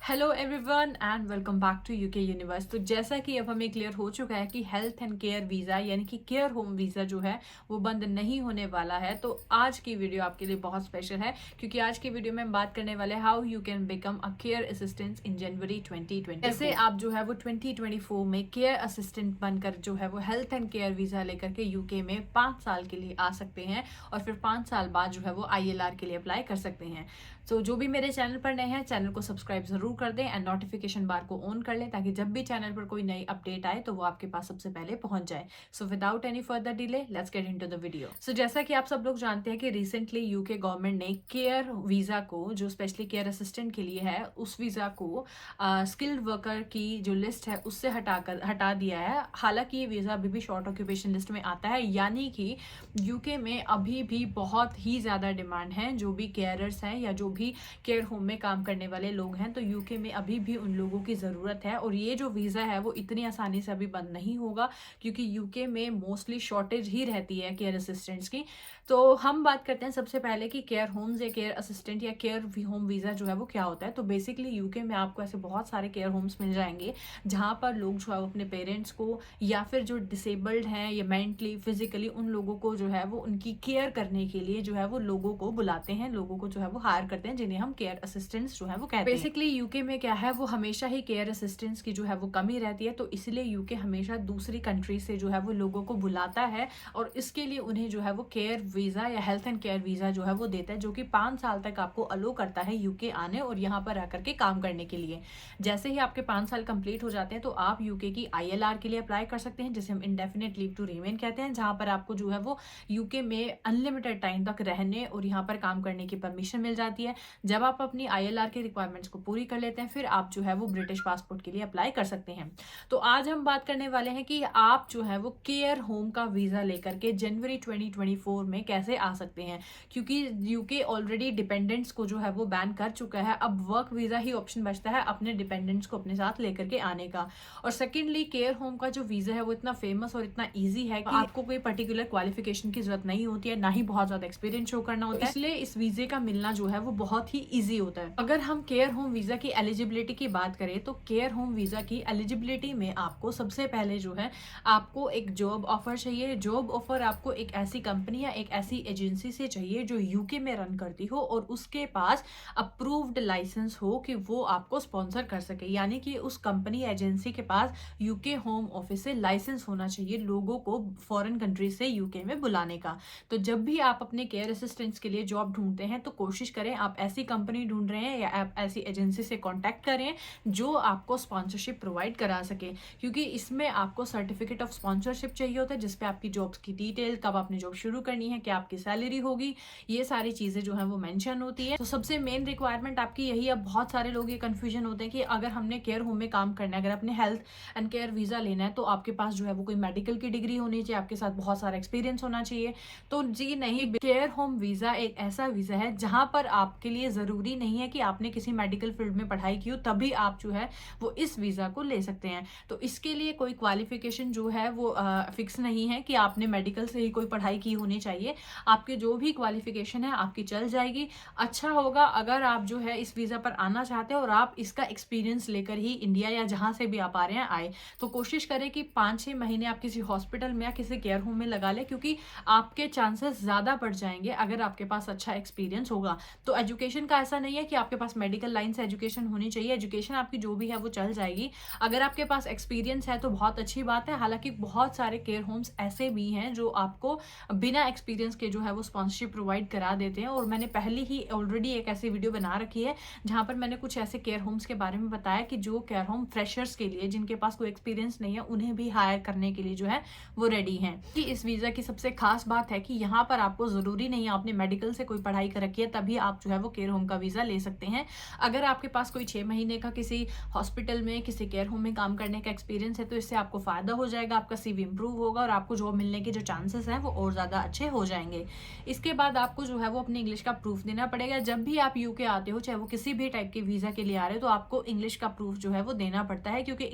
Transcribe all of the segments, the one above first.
Hello everyone and welcome back to UK universe. तो जैसा कि अब हमें क्लियर हो चुका है कि हेल्थ एंड केयर वीज़ा यानी कि केयर होम वीज़ा जो है वो बंद नहीं होने वाला है। तो आज की वीडियो आपके लिए बहुत स्पेशल है क्योंकि आज की वीडियो में हम बात करने वाले how you can become a care assistant in January 2020। कैसे आप जो है वो 2024 में केयर असिस्टेंट बनकर जो है वो हेल्थ एंड केयर वीज़ा लेकर के यूके में 5 साल के लिए आ सकते हैं और फिर 5 साल बाद जो है वो ILR के लिए अप्लाई कर सकते हैं। तो जो भी मेरे चैनल पर नए हैं चैनल को सब्सक्राइब जरूर कर दें एंड नोटिफिकेशन बार को ऑन कर लें ताकि जब भी चैनल पर कोई नई अपडेट आए तो वो आपके पास सबसे पहले पहुंच जाए। So without any further delay let's get into the video. So जैसा कि आप सब लोग जानते हैं कि रिसेंटली यूके गवर्नमेंट ने केयर वीजा को जो स्पेशली केयर असिस्टेंट के लिए है उस वीजा को स्किल्ड वर्कर की जो लिस्ट है उससे हटा दिया है। हालांकि ये वीजा अभी भी शॉर्ट ऑक्यूपेशन लिस्ट में आता है, यानी कि यूके में अभी भी बहुत ही ज्यादा डिमांड है। जो भी केयरर्स हैं या जो भी केयर होम में काम करने वाले लोग हैं तो यूके में अभी भी उन लोगों की ज़रूरत है। और ये जो वीज़ा है वो इतनी आसानी से अभी बंद नहीं होगा क्योंकि यूके में मोस्टली शॉर्टेज ही रहती है केयर असिस्टेंट्स की। तो हम बात करते हैं सबसे पहले कि केयर होम्स या केयर असिस्टेंट या केयर होम वीज़ा जो है वो क्या होता है। तो बेसिकली यूके में आपको ऐसे बहुत सारे केयर होम्स मिल जाएंगे जहाँ पर लोग जो है वो अपने पेरेंट्स को या फिर जो डिसेबल्ड हैं या मेंटली फिजिकली उन लोगों को जो है वो उनकी केयर करने के लिए जो है वो लोगों को बुलाते हैं, लोगों को जो है वो हायर करते हैं जिन्हें हम केयर असिस्टेंट्स जो है वो कहते हैं। बेसिकली यूके में क्या है वो हमेशा ही केयर असिस्टेंट्स की जो है वो कमी रहती है, तो इसलिए यूके हमेशा दूसरी कंट्री से जो है वो लोगों को बुलाता है और इसके लिए उन्हें जो है वो केयर वीजा या हेल्थ एंड केयर वीजा जो है वो देता है, जो कि 5 साल तक आपको अलो करता है यूके आने और यहाँ पर आकर के काम करने के लिए। जैसे ही आपके 5 साल कंप्लीट हो जाते हैं तो आप यूके की ILR के लिए अप्लाई कर सकते हैं, जिसे हम इंडेफिनिट लीव टू रिमेन कहते हैं, जहां पर आपको जो है वो यूके में अनलिमिटेड टाइम तक रहने और यहाँ पर काम करने की परमिशन मिल जाती है। जब आप अपनी ILR के रिक्वायरमेंट्स को पूरी कर लेते हैं फिर आप जो है वो ब्रिटिश पासपोर्ट के लिए अप्लाई कर सकते हैं। तो आज हम बात करने वाले हैं कि आप जो है वो केयर होम का वीजा लेकर के जनवरी 2024 में कैसे आ सकते हैं, क्योंकि यूके ऑलरेडी डिपेंडेंट्स को जो है वो बैन कर चुका है। अब वर्क वीजा ही ऑप्शन बचता है अपने डिपेंडेंट्स को अपने साथ लेकर के आने का। और सेकेंडली केयर होम का जो वीजा है वो इतना फेमस और इतना ईजी है कि आपको कोई पर्टिकुलर क्वालिफिकेशन की जरूरत नहीं होती है, ना ही बहुत ज्यादा एक्सपीरियंस शो करना होता है, इसलिए इस वीजे का मिलना जो है वो बहुत ही ईजी होता है। अगर हम केयर होम वीजा की एलिजिबिलिटी की बात करें तो केयर होम वीजा की एलिजिबिलिटी में आपको सबसे पहले जो है आपको एक जॉब ऑफर चाहिए। जॉब ऑफर आपको एक ऐसी कंपनी या एक ऐसी एजेंसी से चाहिए जो यूके में रन करती हो और उसके पास अप्रूव्ड लाइसेंस हो कि वो आपको स्पॉन्सर कर सके, यानी कि उस कंपनी एजेंसी के पास यूके होम ऑफिस से लाइसेंस होना चाहिए लोगों को फॉरेन कंट्री से यूके में बुलाने का। तो जब भी आप अपने केयर असिस्टेंट्स के लिए जॉब ढूंढते हैं तो कोशिश करें आप ऐसी कंपनी ढूंढ रहे हैं या आप ऐसी एजेंसी से कांटेक्ट करें जो आपको स्पॉन्सरशिप प्रोवाइड करा सके, क्योंकि इसमें आपको सर्टिफिकेट ऑफ स्पॉन्सरशिप चाहिए होता है जिसपे आपकी जॉब्स की डिटेल, कब आपने जॉब शुरू करनी है, क्या आपकी सैलरी होगी, ये सारी चीजें जो है वो मेंशन होती है। तो सबसे मेन रिक्वायरमेंट आपकी यही। अब बहुत सारे लोग ये कंफ्यूजन होते हैं कि अगर हमने केयर होम में काम करना है, अगर अपने हेल्थ एंड केयर वीजा लेना है तो आपके पास जो है वो कोई मेडिकल की डिग्री होनी चाहिए, आपके साथ बहुत सारा एक्सपीरियंस होना चाहिए। तो जी नहीं, केयर होम वीजा एक ऐसा वीजा है जहां पर आपके लिए जरूरी नहीं है कि आपने किसी मेडिकल फील्ड में पढ़ाई की हो तभी आप जो है वो इस वीजा को ले सकते हैं। तो इसके लिए कोई क्वालिफिकेशन जो है वो फिक्स नहीं है कि आपने मेडिकल से ही कोई पढ़ाई की होनी चाहिए। आपके जो भी क्वालिफिकेशन है आपकी चल जाएगी। अच्छा होगा अगर आप जो है इस वीजा पर आना चाहते हैं और आप इसका एक्सपीरियंस लेकर ही इंडिया या जहां से भी आप आ रहे हैं आए, तो कोशिश करें कि 5-6 महीने आप किसी हॉस्पिटल में या किसी केयर होम में लगा लें, क्योंकि आपके चांसेस ज्यादा बढ़ जाएंगे अगर आपके पास अच्छा एक्सपीरियंस होगा। तो एजुकेशन का ऐसा नहीं है कि आपके पास मेडिकल लाइन से एजुकेशन होनी चाहिए, एजुकेशन आपकी जो भी है वो चल जाएगी। अगर आपके पास एक्सपीरियंस है तो बहुत अच्छी बात है। हालांकि बहुत सारे केयर होम्स ऐसे भी हैं जो आपको बिना एक्सपीरियंस के जो है वो स्पॉन्सरशिप प्रोवाइड करा देते हैं, और मैंने पहले ही ऑलरेडी एक ऐसी वीडियो बना रखी है जहां पर मैंने कुछ ऐसे केयर होम्स के बारे में बताया कि जो केयर होम फ्रेशर्स के लिए, जिनके पास कोई एक्सपीरियंस नहीं है, उन्हें भी हायर करने के लिए जो है वो रेडी हैं। कि इस वीजा की सबसे खास बात है कि यहाँ पर आपको जरूरी नहीं है आपने मेडिकल से कोई पढ़ाई कर रखी है तभी आप जो है वो केयर होम का वीजा ले सकते हैं। अगर आपके पास कोई 6 महीने का किसी हॉस्पिटल में किसी केयर होम में काम करने का एक्सपीरियंस है तो इससे आपको फायदा हो जाएगा, आपका CV इंप्रूव होगा और आपको जॉब मिलने के जो चांसेस हैं वो और ज्यादा अच्छे हो जाएंगे। इसके बाद आपको जो है वो अपनी इंग्लिश का प्रूफ देना पड़ेगा। जब भी आप यूके आते हो, चाहे वो किसी भी टाइप के वीजा के लिए आ रहे हो, तो आपको इंग्लिश का प्रूफ जो है वो देना पड़ता है, क्योंकि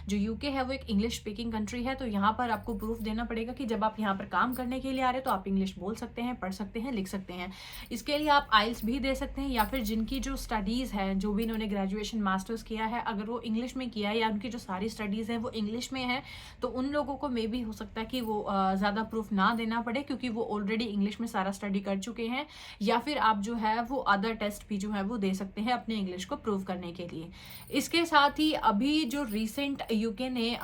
जो यूके है वो एक इंग्लिश स्पीकिंग कंट्री है। तो यहाँ पर आपको प्रूफ देना पड़ेगा कि जब आप यहाँ पर काम करने के लिए आ रहे हो तो आप इंग्लिश बोल सकते हैं, पढ़ सकते हैं, लिख सकते हैं। इसके लिए आप IELTS भी दे सकते हैं, या फिर जिनकी जो स्टडीज़ है, जो भी इन्होंने ग्रेजुएशन मास्टर्स किया है, अगर वो इंग्लिश में किया है या उनकी जो सारी स्टडीज़ हैं वो इंग्लिश में है, तो उन लोगों को मे भी हो सकता है कि वो ज़्यादा प्रूफ ना देना पड़े, क्योंकि वो ऑलरेडी इंग्लिश में सारा स्टडी कर चुके हैं। या फिर आप जो है वो अदर टेस्ट भी जो है वो दे सकते हैं अपने इंग्लिश को प्रूव करने के लिए। इसके साथ ही अभी जो रिसेंट यूके ने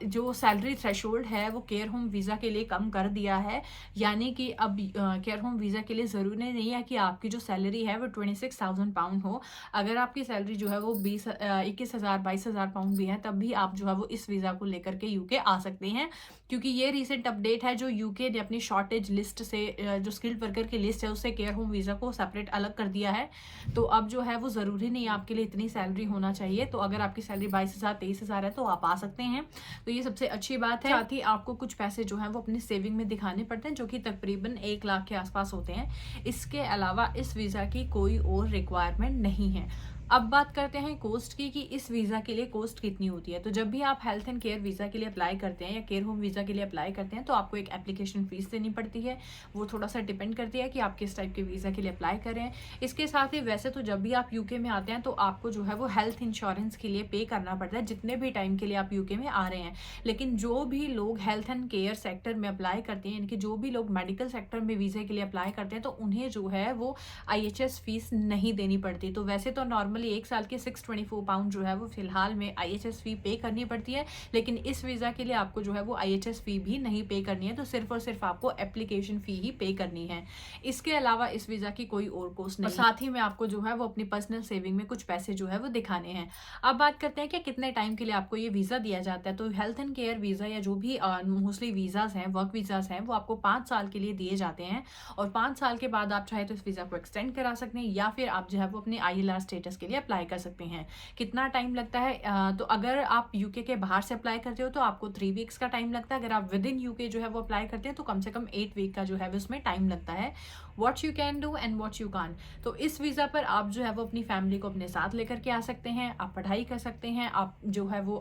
जो सैलरी थ्रेशोल्ड है वो केयर होम वीज़ा के लिए कम कर दिया है। यानी कि अब केयर होम वीज़ा के लिए ज़रूरी नहीं है कि आपकी जो सैलरी है वो 26,000 पाउंड हो। अगर आपकी सैलरी जो है वो 21,000 22,000 पाउंड भी है, तब भी आप जो है वो इस वीज़ा को लेकर के यूके आ सकते हैं, क्योंकि ये रिसेंट अपडेट है जो यूके ने अपनी शॉर्टेज लिस्ट से जो स्किल्ड वर्कर की लिस्ट है उससे केयर होम वीज़ा को सेपरेट अलग कर दिया है। तो अब जो है वो ज़रूरी नहीं है आपके लिए इतनी सैलरी होना चाहिए। तो अगर आपकी सैलरी 22,000 23,000 है तो आप आ सकते हैं, तो ये सबसे अच्छी बात है। साथ ही आपको कुछ पैसे जो हैं वो अपनी सेविंग में दिखाने पड़ते हैं, जो कि तकरीबन 1 लाख के आसपास होते हैं। इसके अलावा इस वीज़ा की कोई और रिक्वायरमेंट नहीं है। अब बात करते हैं कोस्ट की, कि इस वीज़ा के लिए कोस्ट कितनी होती है। तो जब भी आप हेल्थ एंड केयर वीज़ा के लिए अप्लाई करते हैं या केयर होम वीज़ा के लिए अप्लाई करते हैं, तो आपको एक एप्लीकेशन फ़ीस देनी पड़ती है। वो थोड़ा सा डिपेंड करती है कि आप किस टाइप के वीज़ा के लिए अप्लाई करें। इसके साथ ही वैसे तो जब भी आप यूके में आते हैं तो आपको जो है वो हेल्थ इंश्योरेंस के लिए पे करना पड़ता है, जितने भी टाइम के लिए आप यूके में आ रहे हैं। लेकिन जो भी लोग हेल्थ एंड केयर सेक्टर में अप्लाई करते हैं, यानी कि जो भी लोग मेडिकल सेक्टर में वीज़ा के लिए अप्लाई करते हैं, तो उन्हें जो है वो IHS फ़ीस नहीं देनी पड़ती। तो वैसे तो नॉर्मली 1 साल के 624 पाउंड जो है वो फिलहाल में IHS फ़ी पे करनी पड़ती है, लेकिन इस वीज़ा के लिए आपको जो है वो IHS फ़ी भी नहीं पे करनी है। तो सिर्फ और सिर्फ आपको एप्लीकेशन फ़ी ही पे करनी है। इसके अलावा इस वीज़ा की कोई और कॉस्ट नहीं। और साथ ही में आपको जो है वो अपनी पर्सनल सेविंग में कुछ पैसे जो है वो दिखाने हैं। अब बात करते हैं कि कितने टाइम के लिए आपको ये वीज़ा दिया जाता है। तो हेल्थ एंड केयर वीज़ा या जो भी मोस्टली वीज़ाज़ हैं, वर्क वीज़ाज़ हैं, वो आपको 5 साल के लिए दिए जाते हैं। और 5 साल के बाद आप चाहे तो इस वीज़ा को एक्सटेंड करा सकते हैं, या फिर आप जो है वो अपने ILR स्टेटस के लिए अप्लाई कर सकते हैं। कितना टाइम लगता है? तो अगर आप यूके के बाहर से अप्लाई करते हो तो आपको 3 वीक्स का टाइम लगता है। अगर आप विद इन यूके जो है वो अप्लाई करते हैं तो कम से कम 8 वीक का जो है उसमें टाइम लगता है। What you can do and what you can. तो इस वीज़ा पर आप जो है वो अपनी फैमिली को अपने साथ लेकर के आ सकते हैं, आप पढ़ाई कर सकते हैं, आप जो है वो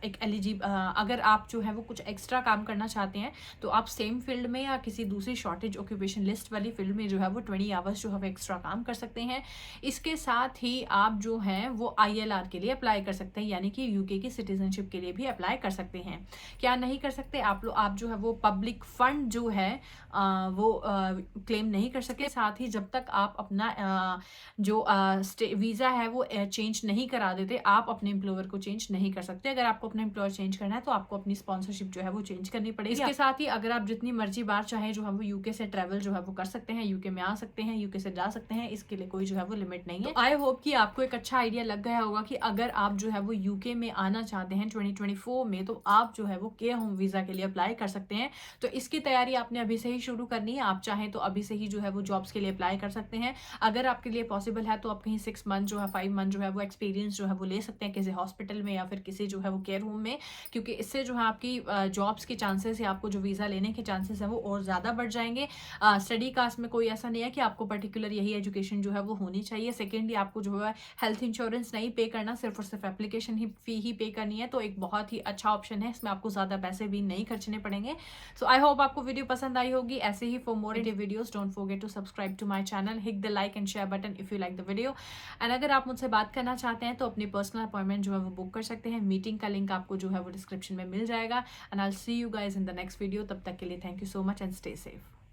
एक अगर आप जो है वो कुछ एक्स्ट्रा काम करना चाहते हैं तो आप सेम फील्ड में या किसी दूसरी शॉर्टेज ऑक्यूपेशन लिस्ट वाली फील्ड में जो है वो 20 आवर्स जो है वो एक्स्ट्रा काम कर सकते हैं। इसके साथ ही आप जो हैं वो ILR के लिए अप्लाई कर सकते हैं, यानी कि यूके की सिटीजनशिप के लिए भी अप्लाई कर सकते हैं। क्या नहीं कर सकते? आप जो है वो पब्लिक फंड जो है वो क्लेम नहीं कर सकते। साथ ही जब तक आप अपना जो वीज़ा है वो चेंज नहीं करा देते, आप अपने एम्प्लॉयर को चेंज नहीं कर सकते। अगर आपको अपना एम्प्लॉयर चेंज करना है तो आपको अपनी स्पॉन्सरशिप जो है वो चेंज करनी पड़ेगी। इसके साथ ही अगर आप जितनी मर्जी बार चाहें जो है वो यूके से ट्रैवल जो है वो कर सकते हैं, यूके में आ सकते हैं, यूके से जा सकते हैं। इसके लिए कोई जो है वो लिमिट नहीं है। तो आई होप कि आपको एक अच्छा आइडिया लग गया होगा कि अगर आप जो है वो यूके में आना चाहते हैं 2024 में, तो आप जो है वो केयर होम वीज़ा के लिए अप्लाई कर सकते हैं। तो इसकी तैयारी आपने अभी से ही शुरू करनी है। आप चाहें तो अभी से ही जो है वो जॉब्स के लिए अप्लाई कर सकते हैं। अगर आपके लिए पॉसिबल है तो आप कहीं 6 मंथ जो है 5 मंथ जो है वो एक्सपीरियंस जो है वो ले सकते हैं किसी हॉस्पिटल में या फिर किसी जो है वो केयर होम में, क्योंकि इससे जो है आपकी जॉब्स के चांसेस या आपको जो वीज़ा लेने के चांसेस है वो और ज़्यादा बढ़ जाएंगे। स्टडी कास्ट में कोई ऐसा नहीं है कि आपको पर्टिकुलर यही एजुकेशन जो है वो होनी चाहिए। सेकेंडली आपको जो है हेल्थ इंश्योरेंस नहीं पे करना, सिर्फ और सिर्फ एप्लीकेशन ही फ़ी ही पे करनी है। तो एक बहुत ही अच्छा ऑप्शन है, इसमें आपको ज़्यादा पैसे भी नहीं खर्चने पड़ेंगे। सो आई होप आपको वीडियो पसंद आई होगी। ऐसे ही for more videos don't forget to subscribe to my channel, hit the like and share button if you like the video. And अगर आप मुझसे बात करना चाहते हैं तो अपनी पर्सनल अपॉइंटमेंट जो है वो बुक कर सकते हैं। मीटिंग का लिंक आपको जो है वो डिस्क्रिप्शन में मिल जाएगा। And I will see you guys in the next video. तब तक के लिए thank you so much and stay safe.